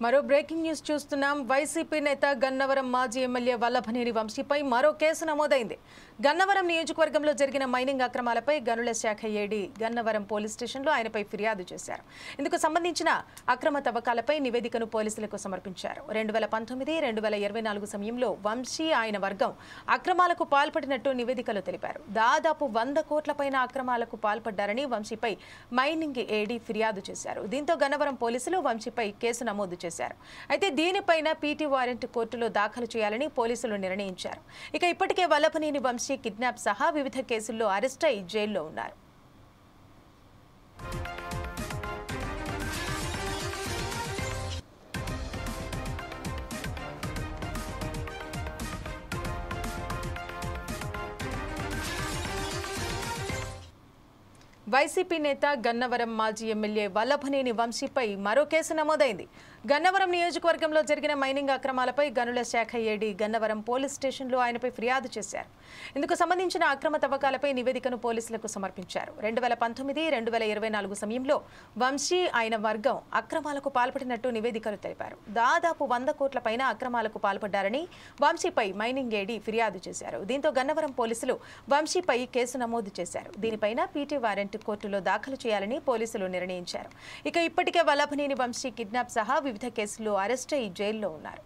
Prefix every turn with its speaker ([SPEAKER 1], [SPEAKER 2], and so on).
[SPEAKER 1] మరో breaking news చూస్తున్నాం. YCP నేత గన్నవరం మాజీ ఎమ్మెల్యే వల్లభనేని వంశీపై మరో కేసు నమోదైంది. గన్నవరం నియోజకవర్గంలో జరిగిన మైనింగ్ అక్రమాలపై గనుల శాఖ ఏడీ గన్నవరం పోలీస్ స్టేషన్లో ఆయనపై ఫిర్యాదు చేశారు. ఇందుకు సంబంధించిన అక్రమ తవ్వకాలపై నివేదికను పోలీసులకు సమర్పించారు. 2019-2024 సమయంలో వంశీ ఆయన వర్గం అక్రమాలకు పాల్పడినట్టు నివేదికలో తెలిపారు. దాదాపు 100 కోట్లపైన అక్రమాలకు పాల్పడ్డారని వంశీపై మైనింగ్ ఏడీ ఫిర్యాదు చేశారు. దీంతో గన్నవరం పోలీసులు వంశీపై కేసు నమోదు చేశారు. అయితే దీనిపైన పీటీ వారెంట్ కోర్టులో దాఖలు చేయాలని పోలీసులు నిర్ణయించారు. ఇక ఇప్పటికే వల్లభనేని వంశీ కిడ్నాప్ సహా వివిధ కేసుల్లో అరెస్ట్ అయి జైల్లో ఉన్నారు. వైసీపీ నేత గన్నవరం మాజీ ఎమ్మెల్యే వల్లభనేని వంశీపై మరో కేసు నమోదైంది. గన్నవరం నియోజకవర్గంలో జరిగిన మైనింగ్ అక్రమాలపై గనుల శాఖ ఏడీ గన్నవరం పోలీస్ స్టేషన్లో ఆయనపై ఫిర్యాదు చేశారు. ఇందుకు సంబంధించిన అక్రమ తవ్వకాలపై నివేదికను పోలీసులకు సమర్పించారు. 2019-2024 సమయంలో వంశీ ఆయన వర్గం అక్రమాలకు పాల్పడినట్టు నివేదికలు తెలిపారు. దాదాపు 100 కోట్లపైన అక్రమాలకు పాల్పడ్డారని వంశీపై మైనింగ్ ఏడీ ఫిర్యాదు చేశారు. దీంతో గన్నవరం పోలీసులు వంశీపై కేసు నమోదు చేశారు. దీనిపైన పీటీ వారెంట్ కోర్టులో దాఖలు చేయాలని పోలీసులు నిర్ణయించారు. ఇక ఇప్పటికే వల్లభనేని వంశీ కిడ్నాప్ సహా వివిధ కేసుల్లో అరెస్ట్ అయి జైల్లో ఉన్నారు.